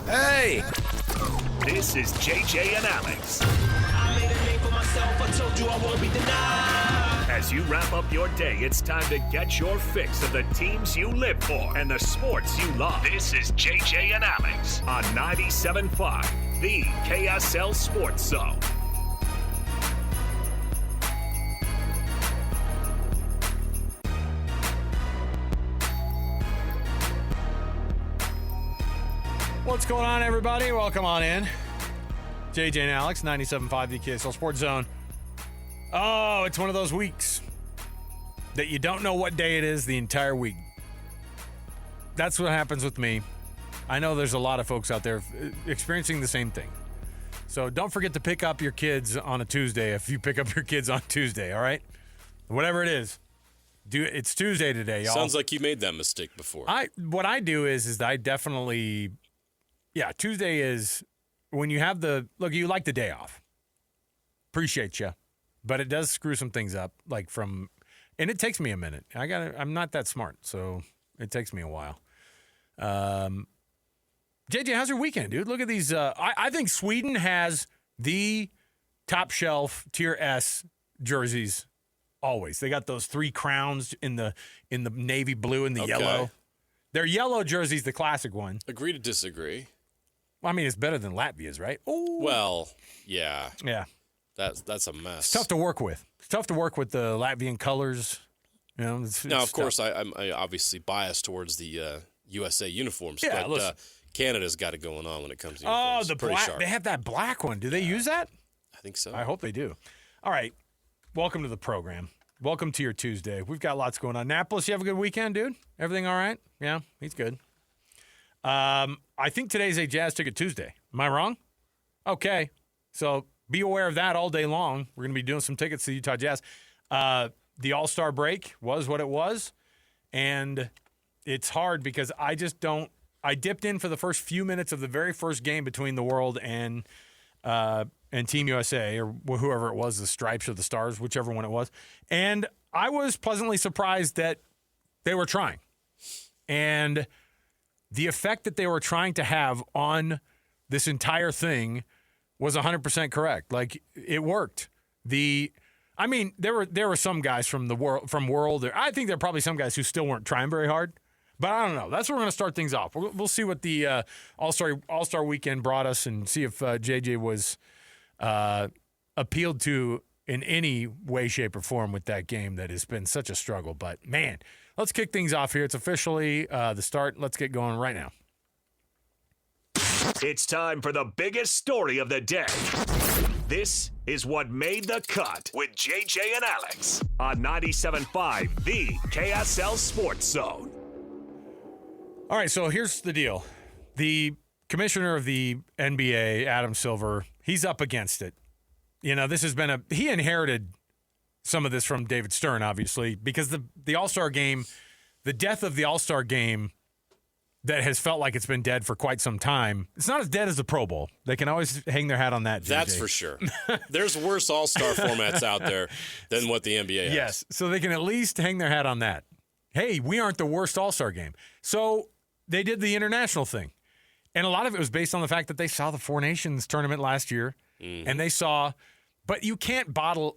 Hey! This is JJ and Alex. I made a name for myself, I told you I won't be denied. As you wrap up your day, it's time to get your fix of the teams you live for and the sports you love. This is JJ and Alex on 97.5, the KSL Sports Zone. What's going on, everybody? Welcome on in. JJ and Alex, 97.5, the KSL Sports Zone. Oh, it's one of those weeks that you don't know what day it is the entire week. That's what happens with me. I know there's a lot of folks out there experiencing the same thing. So don't forget to pick up your kids on a Tuesday if you pick up your kids on Tuesday, all right? Whatever it is. It's Tuesday today, y'all. Sounds like you made that mistake before. What I do is I definitely... Yeah, Tuesday is when you have you like the day off. Appreciate you. But it does screw some things up, and it takes me a minute. I'm not that smart, so it takes me a while. JJ, how's your weekend, dude? Look at these. I think Sweden has the top shelf tier S jerseys always. They got those 3 crowns in the navy blue and the yellow. Their yellow jersey's the classic one. Agree to disagree. Well, I mean, it's better than Latvia's, right? Ooh. Well, yeah. Yeah. That's a mess. It's tough to work with. It's tough to work with the Latvian colors. You know, now, of course, I'm obviously biased towards the USA uniforms, yeah, but Canada's got it going on when it comes to uniforms. Oh, the black. Sharp. They have that black one. Do they use that? I think so. I hope they do. All right. Welcome to the program. Welcome to your Tuesday. We've got lots going on. Napolis, you have a good weekend, dude? Everything all right? Yeah, he's good. I think today's a Jazz Ticket Tuesday. Am I wrong? Okay. So be aware of that all day long. We're going to be doing some tickets to Utah Jazz. The All-Star break was what it was, and it's hard because I dipped in for the first few minutes of the very first game between the World and Team USA, or whoever it was, the Stripes or the Stars, whichever one it was, and I was pleasantly surprised that they were trying. And the effect that they were trying to have on this entire thing was 100% correct. Like, it worked. There were some guys from World. I think there are probably some guys who still weren't trying very hard. But I don't know. That's where we're going to start things off. We'll see what the All-Star weekend brought us and see if JJ was appealed to in any way, shape, or form with that game that has been such a struggle. But, man, let's kick things off here. It's officially the start. Let's get going right now. It's time for the biggest story of the day. This is what made the cut with JJ and Alex on 97.5, the KSL Sports Zone. All right, so here's the deal. The commissioner of the NBA, Adam Silver, he's up against it. You know, this has been he inherited some of this from David Stern, obviously, because the All-Star game, the death of the All-Star game that has felt like it's been dead for quite some time, it's not as dead as the Pro Bowl. They can always hang their hat on that, JJ. That's for sure. There's worse All-Star formats out there than what the NBA has. Yes, so they can at least hang their hat on that. Hey, we aren't the worst All-Star game. So they did the international thing. And a lot of it was based on the fact that they saw the Four Nations tournament last year, and they saw, but you can't bottle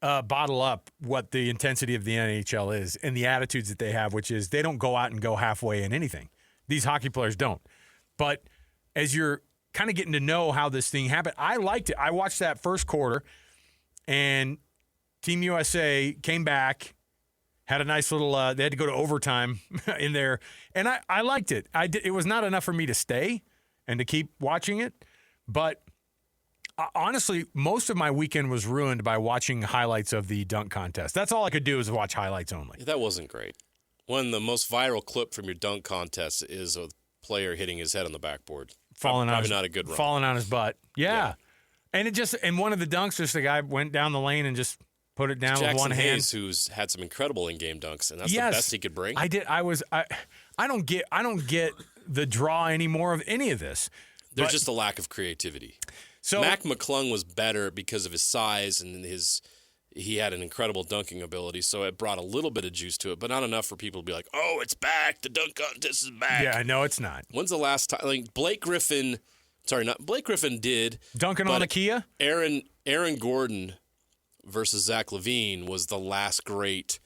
up what the intensity of the NHL is and the attitudes that they have, which is they don't go out and go halfway in anything. These hockey players don't. But as you're kind of getting to know how this thing happened, I liked it. I watched that first quarter, and Team USA came back, had a nice little they had to go to overtime in there, and I liked it. It was not enough for me to stay and to keep watching it, but honestly, most of my weekend was ruined by watching highlights of the dunk contest. That's all I could do is watch highlights only. That wasn't great. The most viral clip from your dunk contest is a player hitting his head on the backboard. Probably not a good run. Falling on his butt. Yeah. And one of the dunks, just the guy went down the lane and just put it down with one hand. Jackson Hayes, who's had some incredible in-game dunks, and that's the best he could bring. I don't get the draw anymore of any of this. There's just a lack of creativity. So Mac McClung was better because of his size and his he had an incredible dunking ability, so it brought a little bit of juice to it, but not enough for people to be like, oh, it's back. The dunk contest is back. Yeah, no, it's not. When's the last time? Like Blake Griffin did. Dunking on a Kia? Aaron Gordon versus Zach LaVine was the last great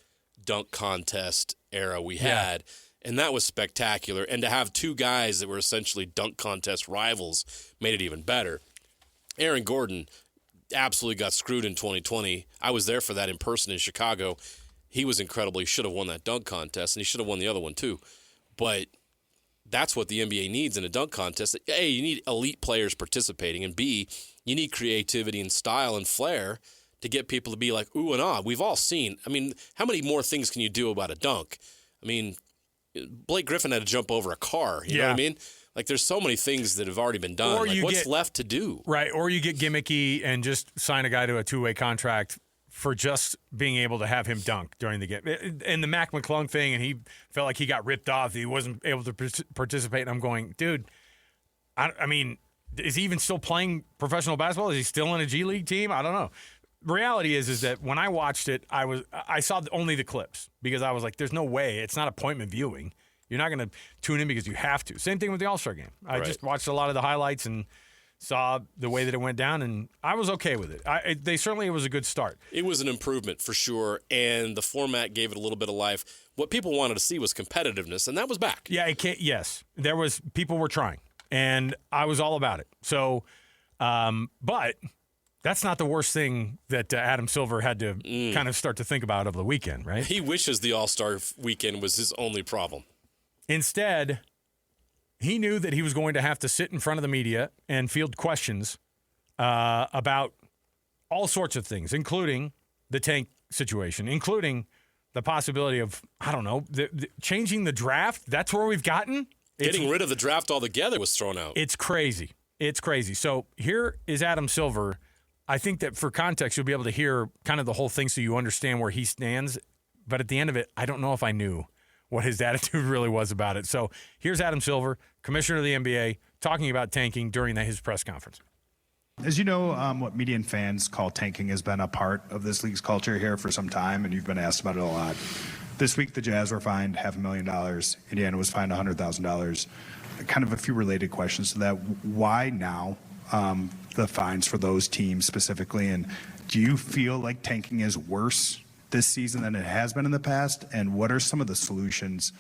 dunk contest era we had. And that was spectacular. And to have two guys that were essentially dunk contest rivals made it even better. Aaron Gordon absolutely got screwed in 2020. I was there for that in person in Chicago. He was incredible. He should have won that dunk contest, and he should have won the other one too. But that's what the NBA needs in a dunk contest. A, you need elite players participating, and B, you need creativity and style and flair to get people to be like, ooh and ah. We've all seen. I mean, how many more things can you do about a dunk? I mean, Blake Griffin had to jump over a car. You know what I mean? Like, there's so many things that have already been done. Like, what's left to do? Right, or you get gimmicky and just sign a guy to a two-way contract for just being able to have him dunk during the game. And the Mac McClung thing, and he felt like he got ripped off. He wasn't able to participate. And I'm going, dude, I mean, is he even still playing professional basketball? Is he still in a G League team? I don't know. Reality is that when I watched it, I saw only the clips because I was like, there's no way. It's not appointment viewing. You're not going to tune in because you have to. Same thing with the All-Star game. I just watched a lot of the highlights and saw the way that it went down, and I was okay with it. It was a good start. It was an improvement for sure, and the format gave it a little bit of life. What people wanted to see was competitiveness, and that was back. Yeah, yes. People were trying, and I was all about it. So, but that's not the worst thing that Adam Silver had to kind of start to think about over the weekend, right? He wishes the All-Star weekend was his only problem. Instead, he knew that he was going to have to sit in front of the media and field questions about all sorts of things, including the tank situation, including the possibility of, I don't know, changing the draft. That's where we've gotten. Getting rid of the draft altogether was thrown out. It's crazy. It's crazy. So here is Adam Silver. I think that for context, you'll be able to hear kind of the whole thing so you understand where he stands. But at the end of it, I don't know if I knew what his attitude really was about it. So here's Adam Silver, commissioner of the NBA, talking about tanking during his press conference. As you know, what media and fans call tanking has been a part of this league's culture here for some time, and you've been asked about it a lot. This week, the Jazz were fined $500,000. Indiana was fined $100,000. Kind of a few related questions to that. Why now, the fines for those teams specifically? And do you feel like tanking is worse this season than it has been in the past? And what are some of the solutions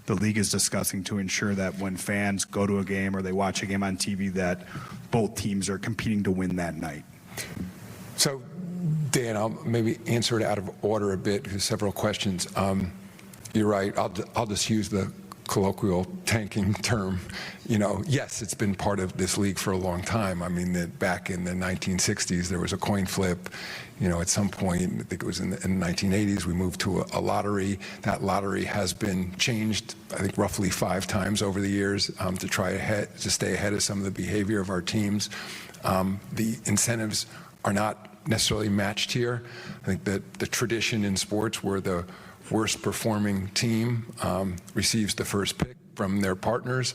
the league is discussing to ensure that when fans go to a game or they watch a game on TV that both teams are competing to win that night? So, Dan, I'll maybe answer it out of order a bit because several questions. You're right. I'll just use the colloquial tanking term. You know, yes, it's been part of this league for a long time. I mean, back in the 1960s, there was a coin flip. You know, at some point, I think it was in the 1980s, we moved to a lottery. That lottery has been changed, I think, roughly 5 times over the years to try to stay ahead of some of the behavior of our teams. The incentives are not necessarily matched here. I think that the tradition in sports where the worst performing team receives the first pick from their partners.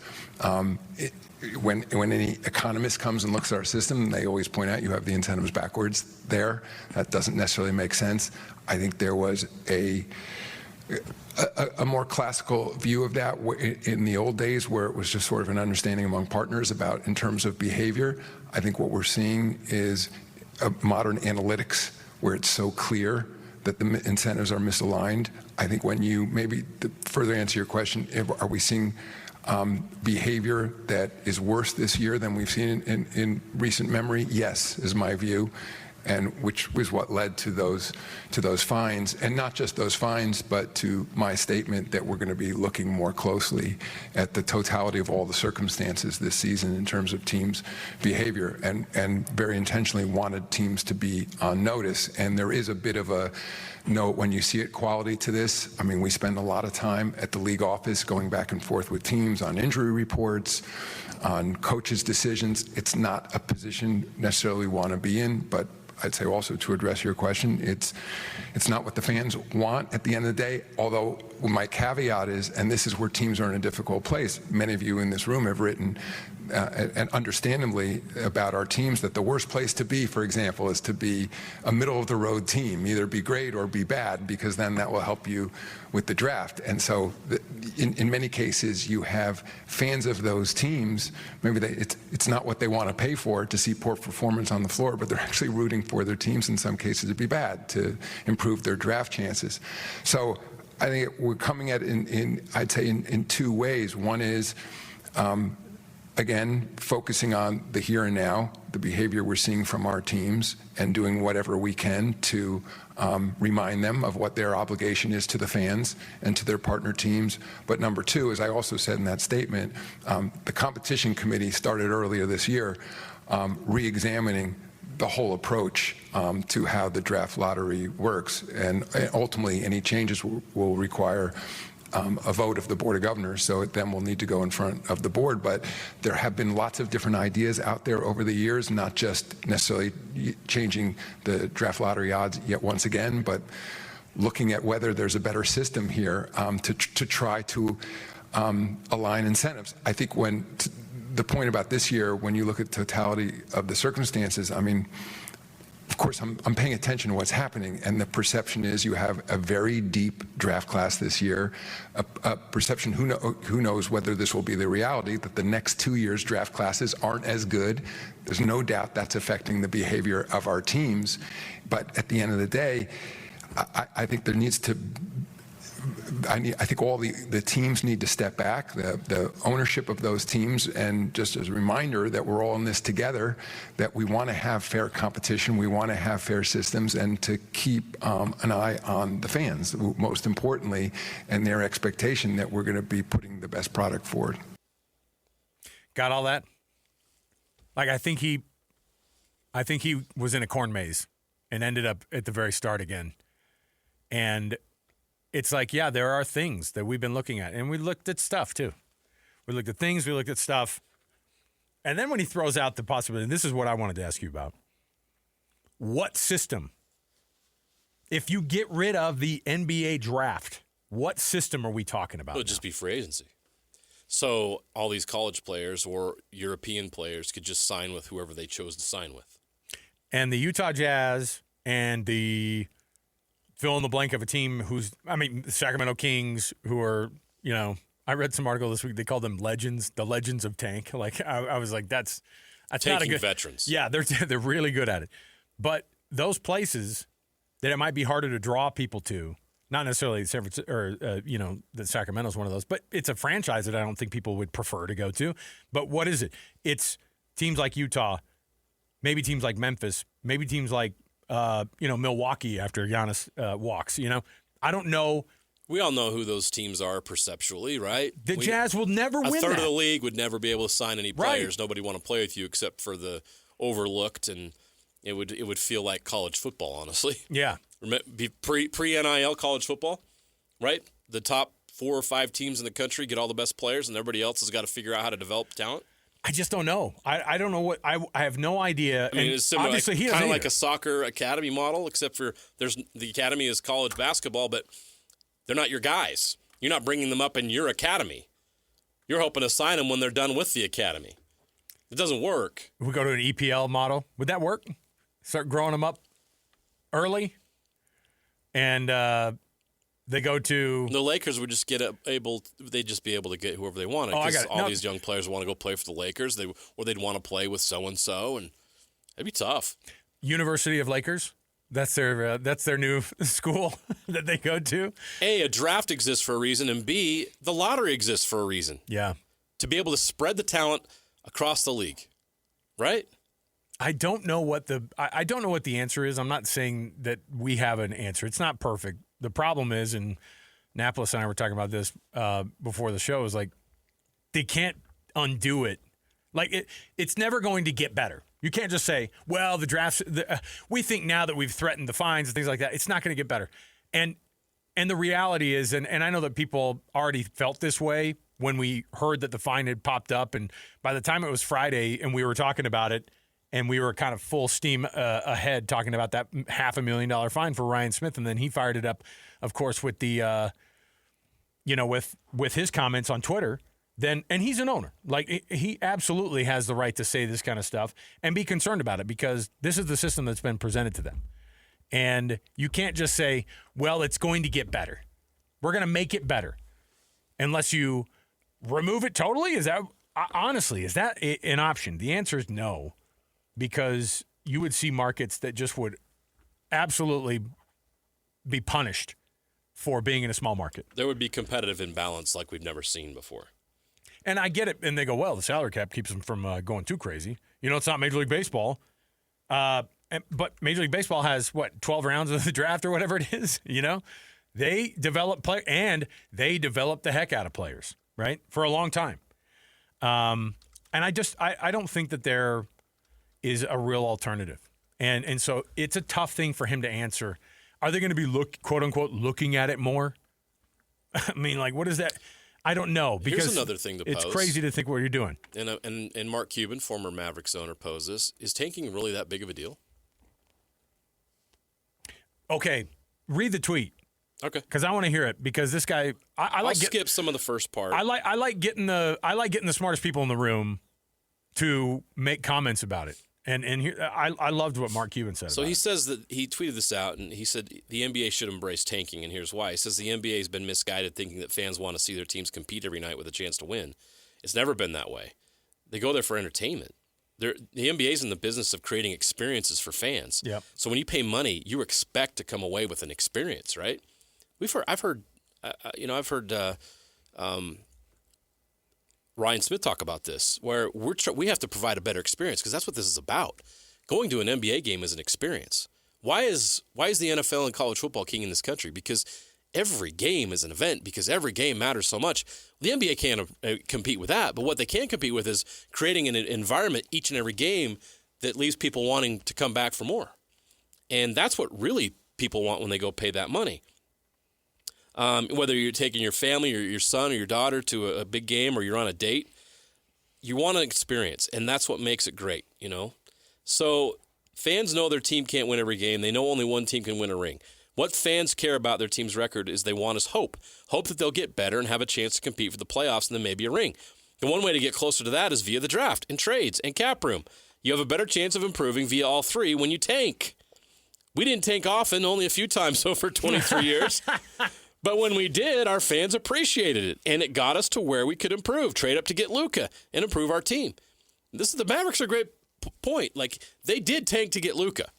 When any economist comes and looks at our system, they always point out you have the incentives backwards there. That doesn't necessarily make sense. I think there was a more classical view of that in the old days where it was just sort of an understanding among partners about in terms of behavior. I think what we're seeing is modern analytics where it's so clear that the incentives are misaligned. I think when you, maybe to further answer your question, are we seeing behavior that is worse this year than we've seen in recent memory? Yes, is my view, and which was what led to those fines, and not just those fines, but to my statement that we're going to be looking more closely at the totality of all the circumstances this season in terms of teams' behavior, and very intentionally wanted teams to be on notice. And there is a bit of a note when you see it quality to this. I mean, we spend a lot of time at the league office going back and forth with teams on injury reports, on coaches' decisions. It's not a position necessarily want to be in, but I'd say also to address your question, it's not what the fans want at the end of the day, although my caveat is, and this is where teams are in a difficult place, many of you in this room have written, and understandably about our teams, that the worst place to be, for example, is to be a middle-of-the-road team, either be great or be bad, because then that will help you with the draft. And so in many cases, you have fans of those teams, maybe it's not what they want to pay for to see poor performance on the floor, but they're actually rooting for their teams in some cases to be bad, to improve their draft chances. So I think we're coming at it I'd say in two ways. One is, again, focusing on the here and now, the behavior we're seeing from our teams, and doing whatever we can to remind them of what their obligation is to the fans and to their partner teams. But number two, as I also said in that statement, the competition committee started earlier this year re-examining the whole approach to how the draft lottery works. And ultimately, any changes will require a vote of the Board of Governors, so it then will need to go in front of the board. But there have been lots of different ideas out there over the years, not just necessarily changing the draft lottery odds yet once again, but looking at whether there's a better system here to try to align incentives. I think the point about this year, when you look at totality of the circumstances, I mean, of course, I'm paying attention to what's happening, and the perception is you have a very deep draft class this year, a perception, who knows whether this will be the reality, that the next 2 years' draft classes aren't as good. There's no doubt that's affecting the behavior of our teams. But at the end of the day, I think there needs to I think all the teams need to step back, the ownership of those teams, and just as a reminder that we're all in this together, that we want to have fair competition, we want to have fair systems, and to keep an eye on the fans, most importantly, and their expectation that we're going to be putting the best product forward. Got all that? Like, I think he was in a corn maze and ended up at the very start again. And it's like, yeah, there are things that we've been looking at. And we looked at stuff, too. We looked at things, we looked at stuff. And then when he throws out the possibility, and this is what I wanted to ask you about. What system, if you get rid of the NBA draft, what system are we talking about? It would just be free agency. So all these college players or European players could just sign with whoever they chose to sign with. And the Utah Jazz and the fill in the blank of a team the Sacramento Kings, who are, I read some article this week, they called them legends, the legends of tank. Like, I was like, that's Tanking not a good veterans. Yeah, they're really good at it. But those places that it might be harder to draw people to, not necessarily San Francisco or the Sacramento's one of those, but it's a franchise that I don't think people would prefer to go to. But what is it? It's teams like Utah, maybe teams like Memphis, maybe teams like Milwaukee after Giannis walks. I don't know. We all know who those teams are perceptually, right? The Jazz will never win. A third that. of the league would never be able to sign any players. Right. Nobody want to play with you except for the overlooked, and it would feel like college football, honestly. Yeah. Pre-NIL college football, right? The top 4 or 5 teams in the country get all the best players, and everybody else has got to figure out how to develop talent. I just don't know. I don't know what I have no idea. I mean, it's similar, obviously kind of like a soccer academy model, except for the academy is college basketball, but they're not your guys. You're not bringing them up in your academy. You're hoping to sign them when they're done with the academy. It doesn't work. If we go to an EPL model, would that work? Start growing them up early, and they go to the Lakers would just they'd just be able to get whoever they wanted because these young players want to go play for the Lakers. They'd want to play with so and so, and it'd be tough. University of Lakers. That's their new school that they go to. A draft exists for a reason, and B, the lottery exists for a reason. Yeah, to be able to spread the talent across the league, right? I don't know what the answer is. I'm not saying that we have an answer. It's not perfect. The problem is, and Napolis and I were talking about this before the show, is like they can't undo it. Like it's never going to get better. You can't just say, well, the drafts, we think now that we've threatened the fines and things like that, it's not going to get better. And the reality is, and I know that people already felt this way when we heard that the fine had popped up. And by the time it was Friday and we were talking about it, and we were kind of full steam ahead talking about that $500,000 fine for Ryan Smith, and then he fired it up, of course, with the with his comments on Twitter. And he's an owner. Like, he absolutely has the right to say this kind of stuff and be concerned about it, because this is the system that's been presented to them. And you can't just say, well, it's going to get better. We're going to make it better. Unless you remove it totally? Is that an option? The answer is no, because you would see markets that just would absolutely be punished for being in a small market. There would be competitive imbalance like we've never seen before. And I get it. And they go, well, the salary cap keeps them from going too crazy. It's not Major League Baseball. But Major League Baseball has, 12 rounds of the draft or whatever it is, They develop and they develop the heck out of players, right, for a long time. And I don't think that there is a real alternative. And so it's a tough thing for him to answer. Are they going to be, quote unquote, looking at it more? I mean, like, what is that? I don't know. Because here's another thing to pose. It's crazy to think what you're doing. And Mark Cuban, former Mavericks owner, poses, is tanking really that big of a deal? Okay. Read the tweet. Okay. Because I want to hear it. Because this guy, I'll skip some of the first part. I like getting the smartest people in the room to make comments about it. And here, I loved what Mark Cuban said. So he says that he tweeted this out, and he said the NBA should embrace tanking, and here's why. He says the NBA has been misguided, thinking that fans want to see their teams compete every night with a chance to win. It's never been that way. They go there for entertainment. The NBA is in the business of creating experiences for fans. Yep. So when you pay money, you expect to come away with an experience, right? I've heard Ryan Smith talk about this, where we have to provide a better experience, because that's what this is about. Going to an NBA game is an experience. Why is the NFL and college football king in this country? Because every game is an event, because every game matters so much. The NBA can't compete with that, but what they can compete with is creating an environment each and every game that leaves people wanting to come back for more. And that's what really people want when they go pay that money. Whether you're taking your family or your son or your daughter to a big game, or you're on a date, you want an experience, and that's what makes it great, So fans know their team can't win every game. They know only one team can win a ring. What fans care about their team's record is they want is hope that they'll get better and have a chance to compete for the playoffs and then maybe a ring. The one way to get closer to that is via the draft and trades and cap room. You have a better chance of improving via all three when you tank. We didn't tank often, only a few times over 23 years. But when we did, our fans appreciated it, and it got us to where we could improve, trade up to get Luka, and improve our team. The Mavericks are a great point. Like, they did tank to get Luka,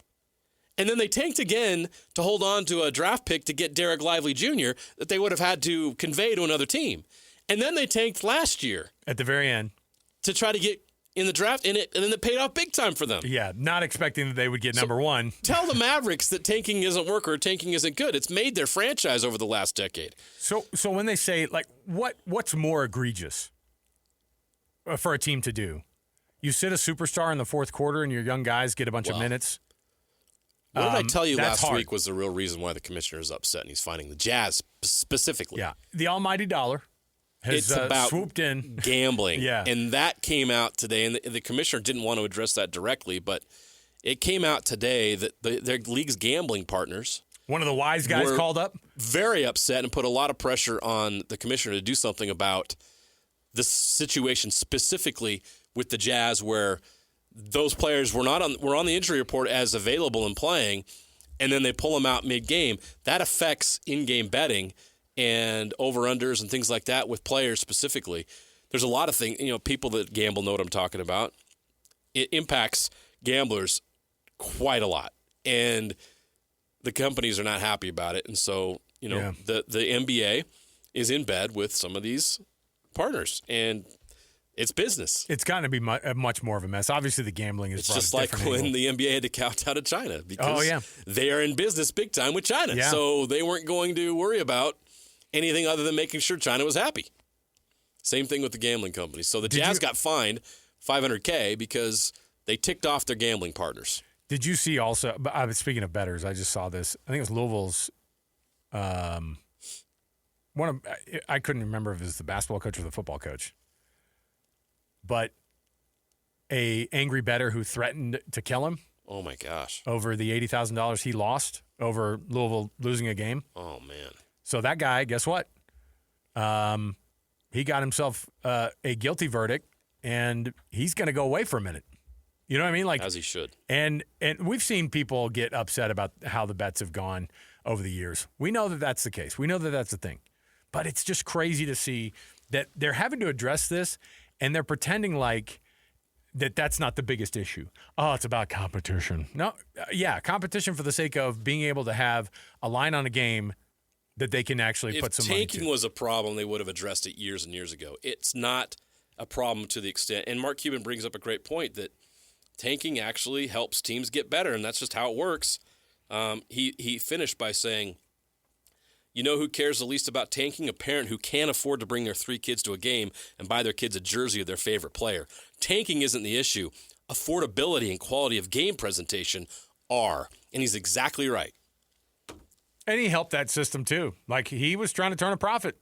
and then they tanked again to hold on to a draft pick to get Derek Lively Jr. that they would have had to convey to another team. And then they tanked last year. At the very end. To try to get in the draft, and then it paid off big time for them. Yeah, not expecting that they would get number one. Tell the Mavericks that tanking isn't work or tanking isn't good. It's made their franchise over the last decade. So when they say, like, what's more egregious for a team to do? You sit a superstar in the fourth quarter and your young guys get a bunch of minutes? What did I tell you last hard. week was the real reason why the commissioner is upset, and he's finding the Jazz specifically. Yeah, the almighty dollar has about swooped in. Gambling. Yeah. And that came out today, and the commissioner didn't want to address that directly, but it came out today that their league's gambling partners, one of the wise guys called up, very upset and put a lot of pressure on the commissioner to do something about the situation specifically with the Jazz, where those players were on the injury report as available and playing, and then they pull them out mid-game. That affects in-game betting and over-unders and things like that with players specifically. There's a lot of things, people that gamble know what I'm talking about. It impacts gamblers quite a lot, and the companies are not happy about it. And so, the NBA is in bed with some of these partners, and it's business. It's gotten to be much more of a mess. Obviously, the gambling is just like when the NBA had to count out of China, because they are in business big time with China. Yeah. So they weren't going to worry about anything other than making sure China was happy. Same thing with the gambling companies. So the Jazz got fined $500K because they ticked off their gambling partners. Did you see also, speaking of bettors, I just saw this. I think it was Louisville's I couldn't remember if it was the basketball coach or the football coach, but a angry bettor who threatened to kill him. Oh my gosh! Over the $80,000 he lost over Louisville losing a game. Oh man! So that guy, guess what? He got himself a guilty verdict, and he's going to go away for a minute. You know what I mean? Like, as he should. And we've seen people get upset about how the bets have gone over the years. We know that that's the case. We know that that's the thing. But it's just crazy to see that they're having to address this, and they're pretending like that's not the biggest issue. Oh, it's about competition. No, yeah, competition for the sake of being able to have a line on a game that they can actually put some money to. If tanking was a problem, they would have addressed it years and years ago. It's not a problem to the extent, and Mark Cuban brings up a great point that tanking actually helps teams get better, and that's just how it works. He finished by saying, you know who cares the least about tanking? A parent who can't afford to bring their 3 kids to a game and buy their kids a jersey of their favorite player. Tanking isn't the issue. Affordability and quality of game presentation are, and he's exactly right. And he helped that system too. Like, he was trying to turn a profit.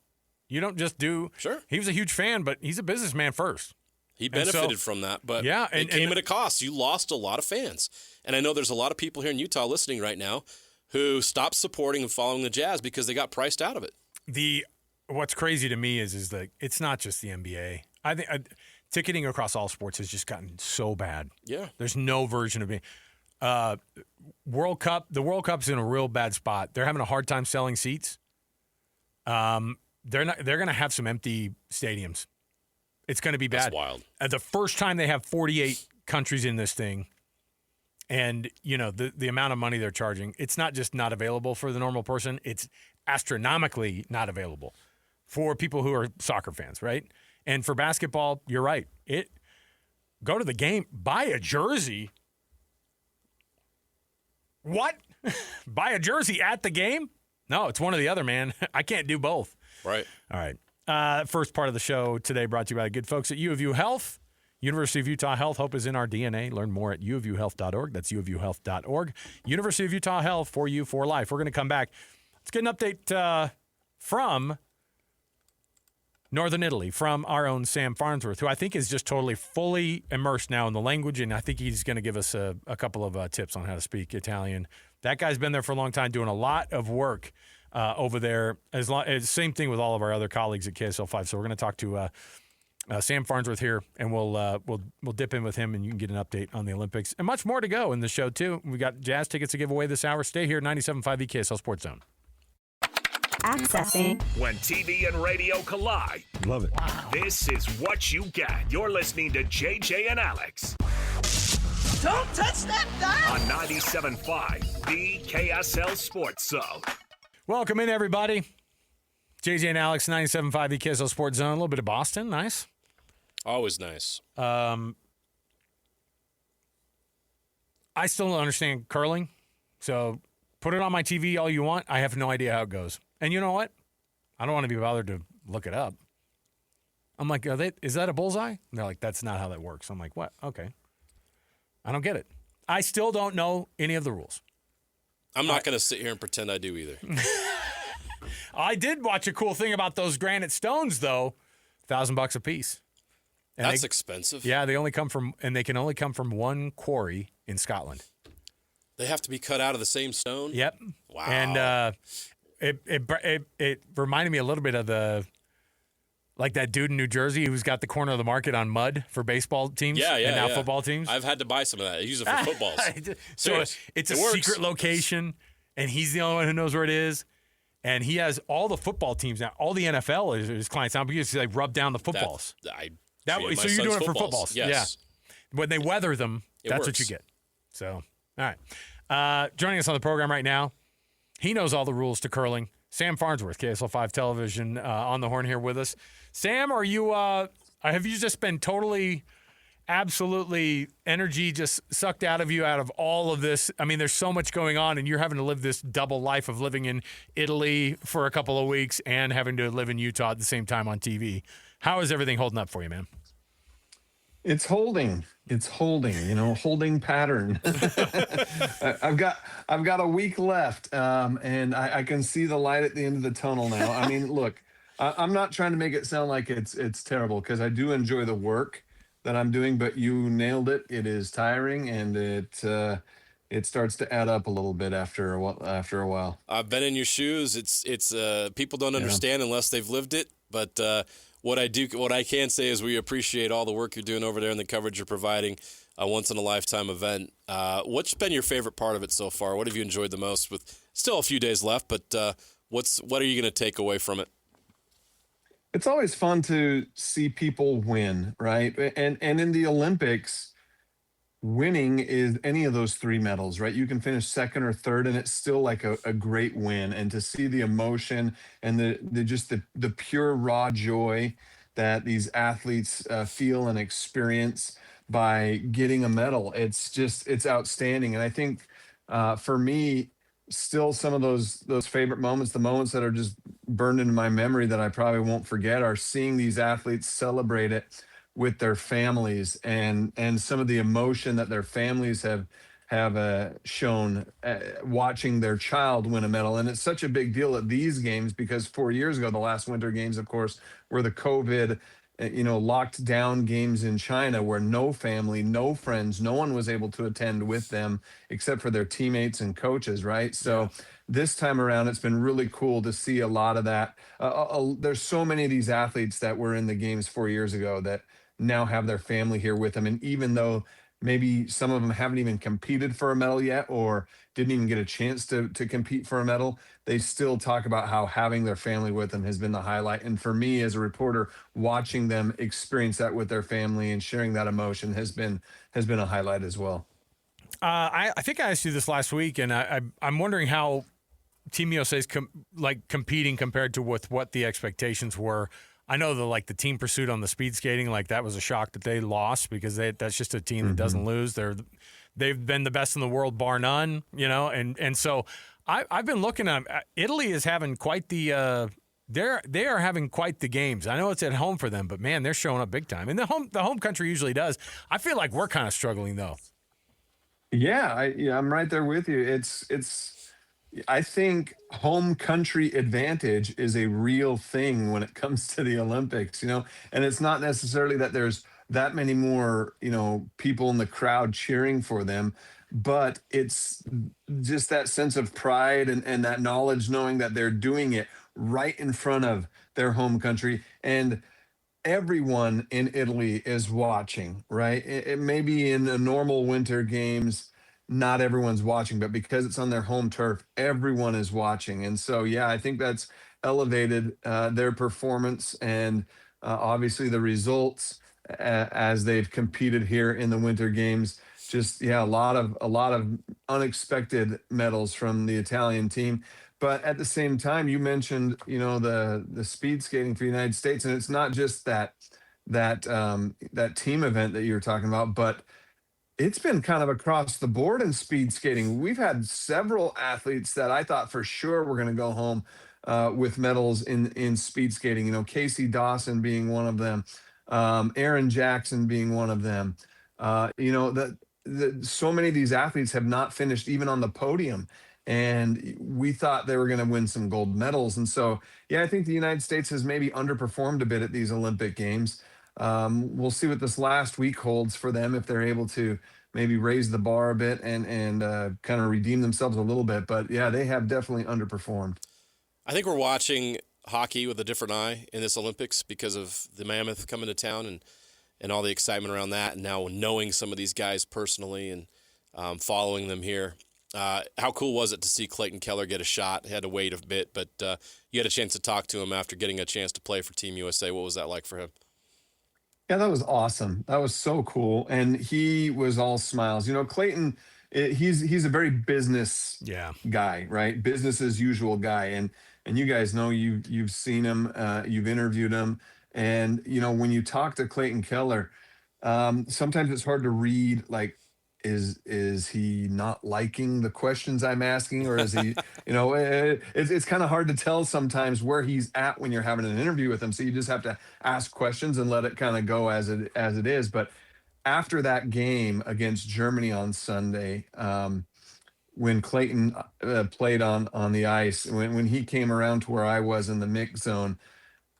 You don't just do. Sure. He was a huge fan, but he's a businessman first. He benefited from that, but yeah, it came at a cost. You lost a lot of fans. And I know there's a lot of people here in Utah listening right now who stopped supporting and following the Jazz because they got priced out of it. What's crazy to me is that it's not just the NBA. I think ticketing across all sports has just gotten so bad. Yeah. There's no version of it. World Cup, the World Cup's in a real bad spot. They're having a hard time selling seats. They're going to have some empty stadiums. It's going to be bad. That's wild. The first time they have 48 countries in this thing, and you know the amount of money they're charging, it's not just not available for the normal person. It's astronomically not available for people who are soccer fans, right? And for basketball, you're right. Go to the game, buy a jersey. What? Buy a jersey at the game? No, it's one or the other, man. I can't do both. Right. All right. First part of the show today brought to you by the good folks at U of U Health. University of Utah Health. Hope is in our DNA. Learn more at uofuhealth.org. That's uofuhealth.org. University of Utah Health, for you, for life. We're going to come back. Let's get an update from Northern Italy, from our own Sam Farnsworth, who I think is just totally fully immersed now in the language, and I think he's going to give us a couple of tips on how to speak Italian. That guy's been there for a long time, doing a lot of work over there. Same thing with all of our other colleagues at KSL 5. So we're going to talk to Sam Farnsworth here, and we'll dip in with him, and you can get an update on the Olympics and much more to go in the show too. We got Jazz tickets to give away this hour. Stay here, 97.5 KSL Sports Zone. Accessing. When TV and radio collide. Love it. Wow. This is what you get. You're listening to JJ and Alex. Don't touch that dial. On 97.5, the KSL Sports Zone. Welcome in, everybody. JJ and Alex, 97.5 KSL Sports Zone. A little bit of Boston. Nice. Always nice. I still don't understand curling, so put it on my TV all you want. I have no idea how it goes. And you know what? I don't want to be bothered to look it up. I'm like, is that a bullseye? And they're like, that's not how that works. I'm like, what? Okay. I don't get it. I still don't know any of the rules. I'm not going to sit here and pretend I do either. I did watch a cool thing about those granite stones, though. $1,000 a piece. And That's expensive. Yeah, they can only come from one quarry in Scotland. They have to be cut out of the same stone? Yep. Wow. And it reminded me a little bit of that dude in New Jersey who's got the corner of the market on mud for baseball teams and now football teams. I've had to buy some of that. I use it for footballs. So it's a secret location, and he's the only one who knows where it is. And he has all the football teams now. All the NFL is his clients now because they rub down the footballs. So you're doing it for footballs. Yes. Yeah. When they weather them, that's what you get. So, all right. Joining us on the program right now, he knows all the rules to curling. Sam Farnsworth, KSL 5 Television, on the horn here with us. Sam, have you just been totally, absolutely energy just sucked out of you out of all of this? I mean, there's so much going on, and you're having to live this double life of living in Italy for a couple of weeks and having to live in Utah at the same time on TV. How is everything holding up for you, man? It's holding. It's holding pattern. I've got a week left, and I can see the light at the end of the tunnel now. I mean, look, I'm not trying to make it sound like it's terrible, because I do enjoy the work that I'm doing, but you nailed it. It is tiring, and it starts to add up a little bit after a while. I've been in your shoes. It's people don't understand unless they've lived it. But what I can say is we appreciate all the work you're doing over there and the coverage you're providing. A once in a lifetime event. What's been your favorite part of it so far? What have you enjoyed the most? With still a few days left, but what are you going to take away from it? It's always fun to see people win, right? And in the Olympics, winning is any of those three medals, right? You can finish second or third, and it's still like a great win. And to see the emotion and the pure raw joy that these athletes feel and experience by getting a medal, it's outstanding. And I think for me, still some of those favorite moments, the moments that are just burned into my memory that I probably won't forget, are seeing these athletes celebrate it with their families, and some of the emotion that their families have shown watching their child win a medal. And it's such a big deal at these games because 4 years ago, the last Winter Games, of course, were the COVID locked down games in China, where no family, no friends, no one was able to attend with them except for their teammates and coaches, right? So this time around, it's been really cool to see a lot of that. There's so many of these athletes that were in the games 4 years ago that now have their family here with them. And even though maybe some of them haven't even competed for a medal yet, or didn't even get a chance to compete for a medal, they still talk about how having their family with them has been the highlight. And for me as a reporter, watching them experience that with their family and sharing that emotion has been a highlight as well. I think I asked you this last week, and I'm wondering how Team USA is competing compared to with what the expectations were. I know the team pursuit on the speed skating, that was a shock that they lost, because that's just a team that doesn't lose. They've been the best in the world, bar none, and so I've been looking at Italy is having quite the they are having quite the games. I know it's at home for them, but man, they're showing up big time. And the home country usually does. I feel like we're kind of struggling though. Yeah, I'm right there with you. I think home country advantage is a real thing when it comes to the Olympics, and it's not necessarily that there's that many more, people in the crowd cheering for them, but it's just that sense of pride and that knowledge, knowing that they're doing it right in front of their home country. And everyone in Italy is watching, right? It may be in the normal Winter Games, not everyone's watching, but because it's on their home turf, everyone is watching. And so, I think that's elevated their performance and obviously the results as they've competed here in the Winter Games. Just, a lot of unexpected medals from the Italian team. But at the same time, you mentioned, the speed skating for the United States, and it's not just that team event that you were talking about, but it's been kind of across the board in speed skating. We've had several athletes that I thought for sure were going to go home with medals in speed skating. Casey Dawson being one of them, Aaron Jackson being one of them. So many of these athletes have not finished even on the podium, and we thought they were going to win some gold medals. And so, I think the United States has maybe underperformed a bit at these Olympic Games. We'll see what this last week holds for them, if they're able to maybe raise the bar a bit and kind of redeem themselves a little bit. But they have definitely underperformed. I think we're watching hockey with a different eye in this Olympics because of the Mammoth coming to town and all the excitement around that, and now knowing some of these guys personally and following them here. How cool was it to see Clayton Keller get a shot? He had to wait a bit, but you had a chance to talk to him after getting a chance to play for Team USA. What was that like for him? Yeah, that was awesome. That was so cool. And he was all smiles. Clayton, he's a very business guy, right? Business as usual guy. And you guys know you've seen him, you've interviewed him. And, when you talk to Clayton Keller, sometimes it's hard to read, is he not liking the questions I'm asking, or is he, it's kind of hard to tell sometimes where he's at when you're having an interview with him. So you just have to ask questions and let it kind of go as it is. But after that game against Germany on Sunday, when Clayton played on the ice, when he came around to where I was in the mix zone,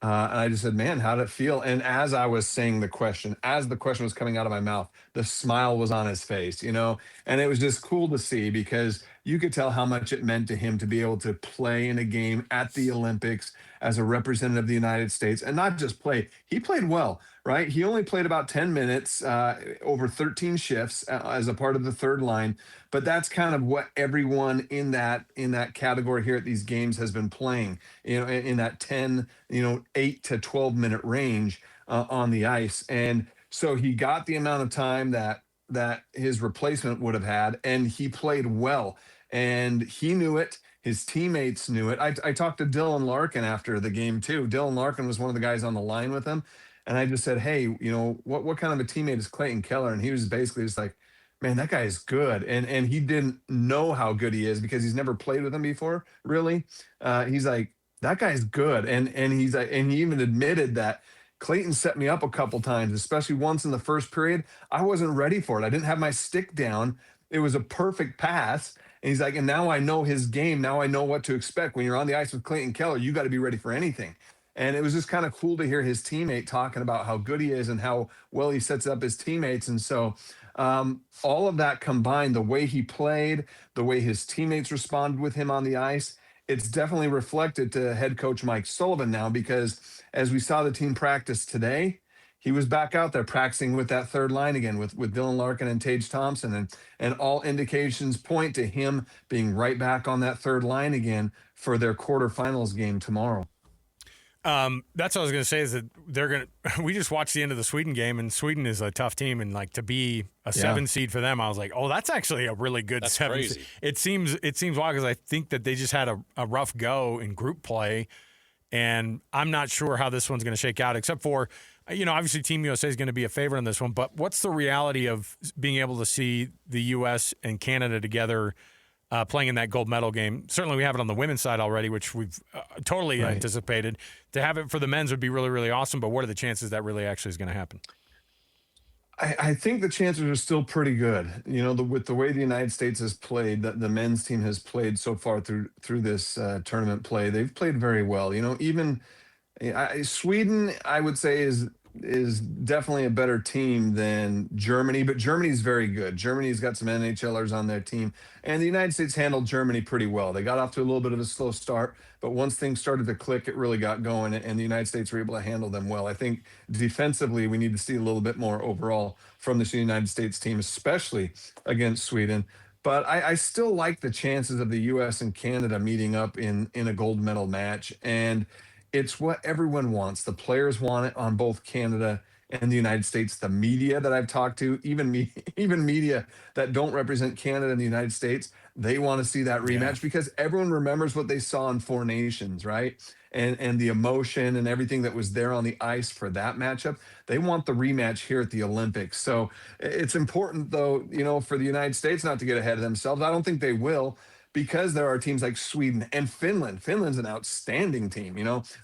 and I just said, man, how did it feel? And as I was saying the question, as the question was coming out of my mouth, the smile was on his face, and it was just cool to see because you could tell how much it meant to him to be able to play in a game at the Olympics as a representative of the United States, and not just play. He played well, right? He only played about 10 minutes over 13 shifts as a part of the third line. But that's kind of what everyone in that category here at these games has been playing, in that 10, 8 to 12 minute range on the ice. And so he got the amount of time that his replacement would have had, and he played well. And he knew it. His teammates knew it. I talked to Dylan Larkin after the game too. Dylan Larkin was one of the guys on the line with him. And I just said, hey, what kind of a teammate is Clayton Keller? And he was basically just like, man, that guy is good. And he didn't know how good he is because he's never played with him before, really. He's like, that guy's good. And he's like, and he even admitted that Clayton set me up a couple times, especially once in the first period. I wasn't ready for it. I didn't have my stick down. It was a perfect pass. And he's like, and now I know his game. Now I know what to expect. When you're on the ice with Clayton Keller, you got to be ready for anything. And it was just kind of cool to hear his teammate talking about how good he is and how well he sets up his teammates. And so all of that combined, the way he played, the way his teammates responded with him on the ice, it's definitely reflected to head coach Mike Sullivan now, because as we saw the team practice today, he was back out there practicing with that third line again with Dylan Larkin and Tage Thompson. And all indications point to him being right back on that third line again for their quarterfinals game tomorrow. That's what I was going to say is that we just watched the end of the Sweden game, and Sweden is a tough team, and like to be a 7 seed for them, I was like, oh, that's actually a really good 7 crazy. seed. It seems wild because I think that they just had a rough go in group play, and I'm not sure how this one's going to shake out, except for, obviously Team USA is going to be a favorite on this one, but what's the reality of being able to see the U.S. and Canada together playing in that gold medal game? Certainly we have it on the women's side already, which we've totally anticipated. To have it for the men's would be really, really awesome, but what are the chances that really actually is going to happen? I think the chances are still pretty good. With the way the United States has played, the men's team has played so far through this tournament play, they've played very well. Even Sweden, I would say, is definitely a better team than Germany, but Germany's very good. Germany's got some NHLers on their team, and the United States handled Germany pretty well. They got off to a little bit of a slow start, but once things started to click, it really got going, and the United States were able to handle them well. I think defensively, we need to see a little bit more overall from the United States team, especially against Sweden. But I still like the chances of the U.S. and Canada meeting up in a gold medal match, and it's what everyone wants. The players want it on both Canada and the United States. The media that I've talked to, even media that don't represent Canada and the United States, they want to see that rematch because everyone remembers what they saw in Four Nations, right? And the emotion and everything that was there on the ice for that matchup. They want the rematch here at the Olympics. So it's important, though, for the United States not to get ahead of themselves. I don't think they will, because there are teams like Sweden and Finland. Finland's an outstanding team.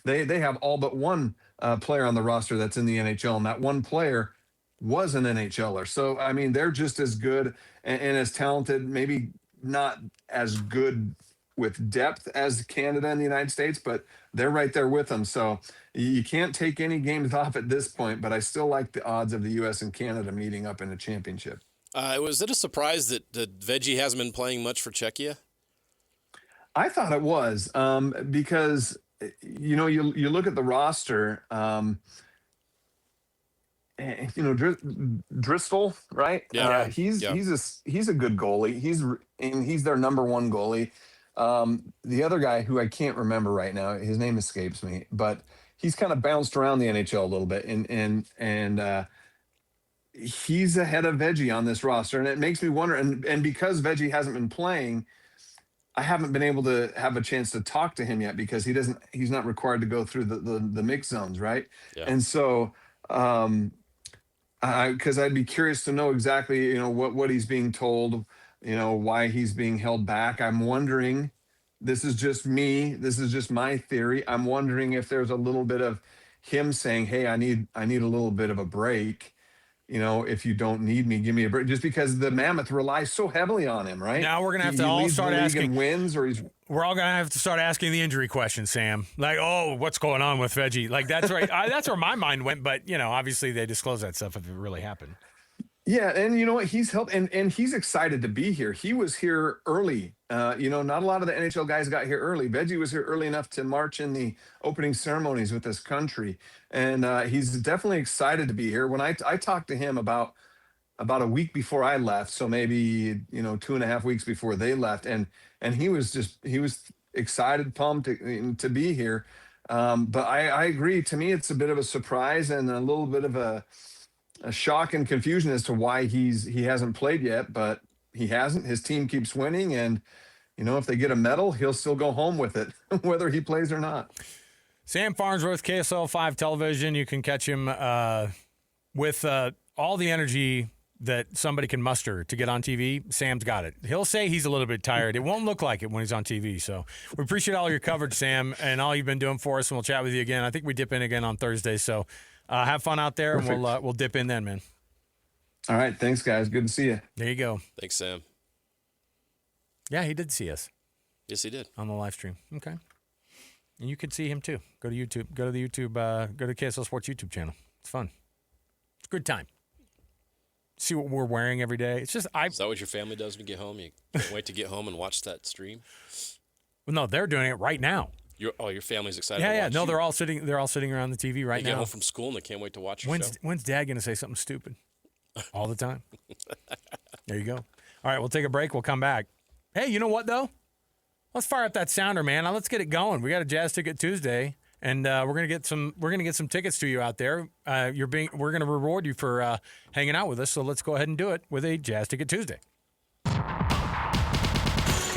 They have all but one player on the roster that's in the NHL, and that one player was an NHLer. So, I mean, they're just as good and as talented, maybe not as good with depth as Canada and the United States, but they're right there with them. So you can't take any games off at this point, but I still like the odds of the U.S. and Canada meeting up in a championship. Was it a surprise that Veggie hasn't been playing much for Czechia? I thought it was because you look at the roster. Driscoll, right? Yeah, he's a good goalie. He's their number one goalie. The other guy who I can't remember right now, his name escapes me, but he's kind of bounced around the NHL a little bit, and he's ahead of Veggie on this roster, and it makes me wonder. And because Veggie hasn't been playing, I haven't been able to have a chance to talk to him yet because he's not required to go through the mix zones, right? Yeah. And so, because I'd be curious to know exactly, what he's being told, why he's being held back. I'm wondering, this is just me, this is just my theory. I'm wondering if there's a little bit of him saying, hey, I need a little bit of a break, if you don't need me, give me a break. Just because the Mammoth relies so heavily on him, right? Now we're gonna have He to all leads the start league asking in wins, or he's We're all gonna have to start asking the injury questions, Sam. Like, oh, what's going on with Veggie? Like, that's right. That's where my mind went. But obviously they disclose that stuff if it really happened. Yeah, and you know what? He's helped, and he's excited to be here. He was here early. Not a lot of the NHL guys got here early. Veggie was here early enough to march in the opening ceremonies with this country, and he's definitely excited to be here. When I talked to him about a week before I left, so maybe 2.5 weeks before they left, and he was excited, pumped to be here. But I agree. To me, it's a bit of a surprise and a little bit of a shock and confusion as to why he hasn't played yet. But he hasn't. His team keeps winning, and if they get a medal, he'll still go home with it, whether he plays or not. Sam Farnsworth, KSL 5 Television. You can catch him with all the energy that somebody can muster to get on TV. Sam's got it. He'll say he's a little bit tired. It won't look like it when he's on TV. So we appreciate all your coverage, Sam, and all you've been doing for us, and we'll chat with you again. I think we dip in again on Thursday. So have fun out there, Perfect. and we'll dip in then, man. All right. Thanks, guys. Good to see you. There you go. Thanks, Sam. Yeah, he did see us Yes, he did. on the live stream. Okay. And you can see him too. Go to YouTube. Go to the YouTube. Go to KSL Sports YouTube channel. It's fun. It's a good time. See what we're wearing every day. It's just Is that what your family does when you get home? You can't wait to get home and watch that stream? Well, no, they're doing it right now. Your family's excited Yeah, to yeah. watch No, you. they're all sitting around the TV right They get now. home from school and they can't wait to watch your show. When's Dad gonna say something stupid? All the time. There you go. All right, we'll take a break. We'll come back. Hey, you know what though? Let's fire up that sounder, man. Now let's get it going. We got a Jazz Ticket Tuesday, and we're gonna get some tickets to you out there. We're gonna reward you for hanging out with us. So let's go ahead and do it with a Jazz Ticket Tuesday.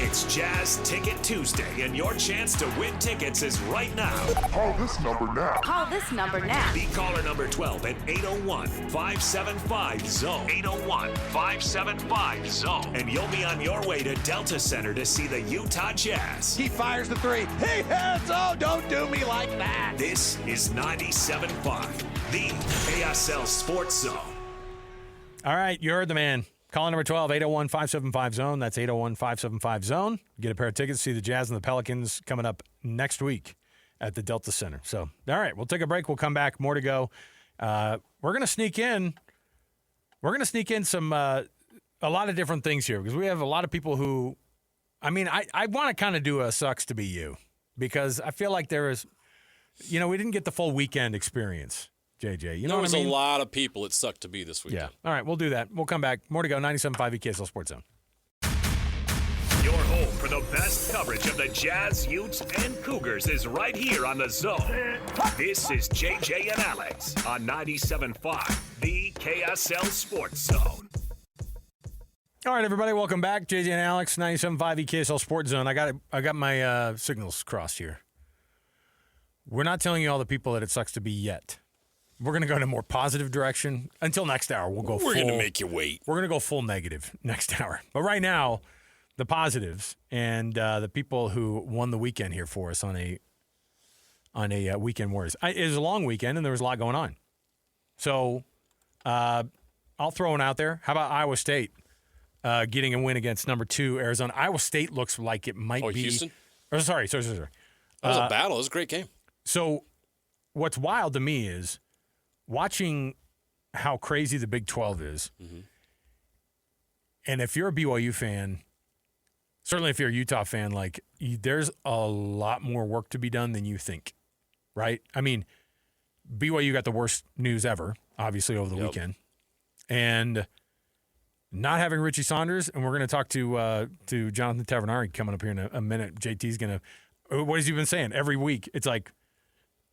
It's Jazz Ticket Tuesday, and your chance to win tickets is right now. Call this number now. Call this number now. Be caller number 12 at 801-575-ZONE. 801-575-ZONE. And you'll be on your way to Delta Center to see the Utah Jazz. He fires the three. He hits. Oh, don't do me like that. This is 97.5, the KSL Sports Zone. All right, you heard the man. Call number 12, 801-575-ZONE. That's 801-575-ZONE. Get a pair of tickets to see the Jazz and the Pelicans coming up next week at the Delta Center. So, all right, we'll take a break. We'll come back. More to go. We're going to sneak in. We're going to sneak in some a lot of different things here because we have a lot of people who, I want to kind of do a sucks to be you because I feel like there is, we didn't get the full weekend experience. JJ, you know what I mean? There was a lot of people it sucked to be this weekend. Yeah. All right, we'll do that. We'll come back. More to go. 97.5 KSL Sports Zone. Your home for the best coverage of the Jazz, Utes, and Cougars is right here on the Zone. This is JJ and Alex on 97.5, the KSL Sports Zone. All right, everybody, welcome back. JJ and Alex, 97.5 KSL Sports Zone. I got my signals crossed here. We're not telling you all the people that it sucks to be yet. We're going to go in a more positive direction. Until next hour, we'll go We're going to make you wait. We're going to go full negative next hour. But right now, the positives and the people who won the weekend here for us on a Weekend Warriors. It was a long weekend, and there was a lot going on. So I'll throw one out there. How about Iowa State getting a win against number 2 Arizona? Iowa State looks like it might be. Houston? Sorry. That was a battle. It was a great game. So what's wild to me is watching how crazy the Big 12 is. Mm-hmm. And if you're a BYU fan, certainly if you're a Utah fan, there's a lot more work to be done than you think, right? I mean, BYU got the worst news ever, obviously, over the weekend. And not having Richie Saunders, and we're going to talk to Jonathan Tavernari coming up here in a minute. JT's going to – what has he been saying? Every week, it's like,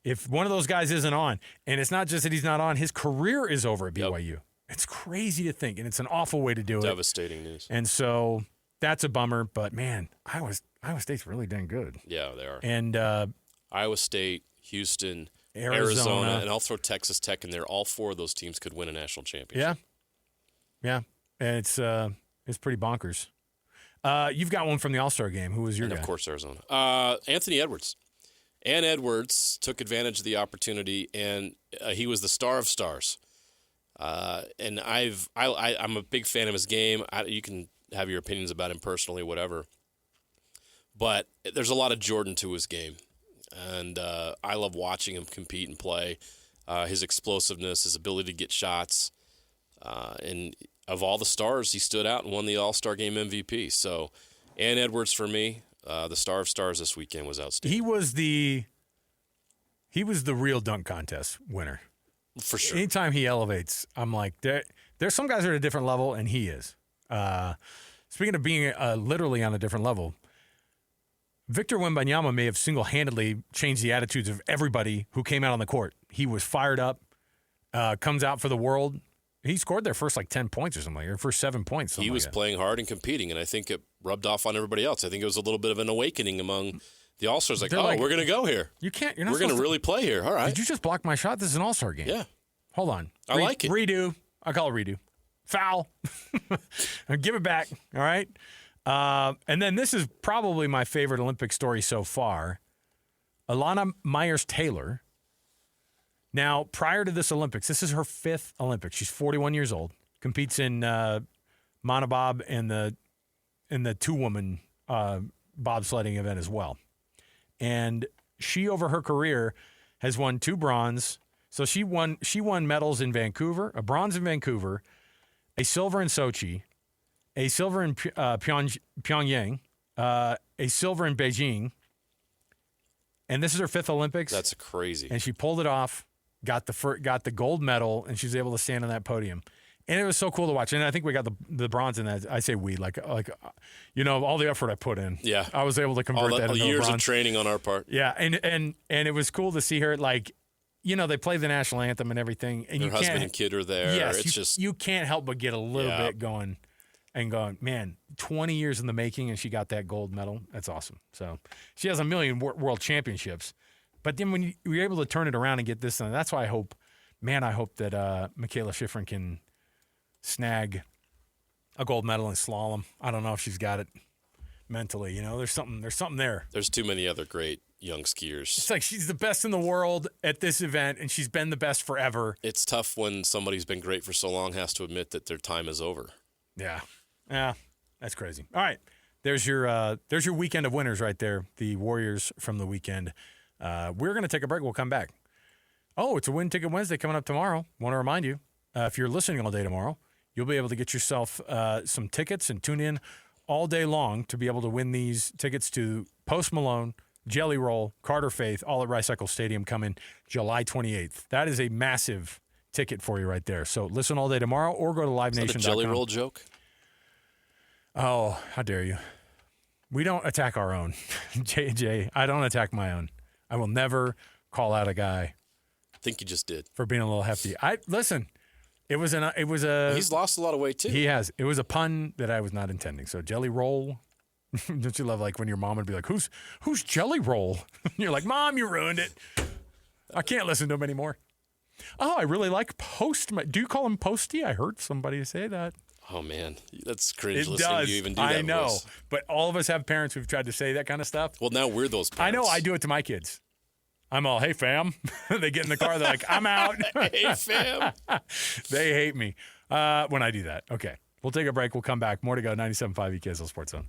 if one of those guys isn't on, and it's not just that he's not on, his career is over at BYU. Yep. It's crazy to think, and it's an awful way to do it. Devastating news. And so that's a bummer, but man, Iowa State's really dang good. Yeah, they are. And Iowa State, Houston, Arizona, and I'll throw Texas Tech in there. All 4 of those teams could win a national championship. Yeah. And it's pretty bonkers. You've got one from the All-Star game. Who was your guy? Of course, Arizona. Anthony Edwards. And Edwards took advantage of the opportunity, and he was the star of stars. And I'm a big fan of his game. You can have your opinions about him personally, whatever. But there's a lot of Jordan to his game. And I love watching him compete and play. His explosiveness, his ability to get shots. And of all the stars, he stood out and won the All-Star Game MVP. So, Ann Edwards for me, the star of stars this weekend was outstanding. He was the real dunk contest winner. For sure. Anytime he elevates, I'm like, there's some guys that are at a different level, and he is. Speaking of being literally on a different level, Victor Wembanyama may have single-handedly changed the attitudes of everybody who came out on the court. He was fired up, comes out for the world. He scored their first 10 points or something, or first 7 points. He was playing hard and competing, and I think it rubbed off on everybody else. I think it was a little bit of an awakening among the All-Stars. We're going to go here. You're not we're going to really play here. All right. Did you just block my shot? This is an All-Star game. Yeah. Hold on. I like it. Redo. I call it redo. Foul. Give it back. All right. And then this is probably my favorite Olympic story so far. Alana Myers-Taylor. Now, prior to this Olympics, this is her 5th Olympics. She's 41 years old. Competes in monobob and the two-woman bobsledding event as well. And she, over her career, has won 2 bronze. So she won medals in Vancouver, a bronze in Vancouver, a silver in Sochi, a silver in Pyongyang, a silver in Beijing. And this is her 5th Olympics. That's crazy. And she pulled it off, got the gold medal, and she was able to stand on that podium. And it was so cool to watch. And I think we got the bronze in that. I say we, like all the effort I put in. Yeah. I was able to convert that into years bronze. of training on our part. Yeah, and it was cool to see her, they play the national anthem and everything. And Her husband and kid are there. Yes, you can't help but get a little bit going, man, 20 years in the making, and she got that gold medal. That's awesome. So she has a million world championships. But then when you're able to turn it around and get this done, that's why I hope that Michaela Schifrin can snag a gold medal in slalom. I don't know if she's got it mentally. There's something there. There's too many other great young skiers. It's like she's the best in the world at this event, and she's been the best forever. It's tough when somebody's been great for so long has to admit that their time is over. Yeah, that's crazy. All right, there's your weekend of winners right there. The Warriors from the weekend. We're going to take a break. We'll come back. Oh, it's a Win Ticket Wednesday coming up tomorrow. Want to remind you, if you're listening all day tomorrow, you'll be able to get yourself some tickets and tune in all day long to be able to win these tickets to Post Malone, Jelly Roll, Carter Faith, all at Rice-Eccles Stadium coming July 28th. That is a massive ticket for you right there. So listen all day tomorrow or go to livenation.com. Is that a Jelly Roll joke? Oh, how dare you. We don't attack our own. JJ, I don't attack my own. I will never call out a guy. I think you just did. For being a little hefty. Listen, it was a. He's lost a lot of weight too. He has. It was a pun that I was not intending. So Jelly Roll. Don't you love when your mom would be like, who's Jelly Roll? You're like, Mom, you ruined it. I can't listen to him anymore. Oh, I really like Post. Do you call him Posty? I heard somebody say that. Oh man, that's cringe. It listening does. to you even do that. I know, voice. but all of us have parents who've tried to say that kind of stuff. Well, now we're those parents. I know. I do it to my kids. I'm all, hey fam. They get in the car. They're like, I'm out. Hey fam. They hate me when I do that. Okay, we'll take a break. We'll come back. More to go. 97.5 EKSL Sports Zone.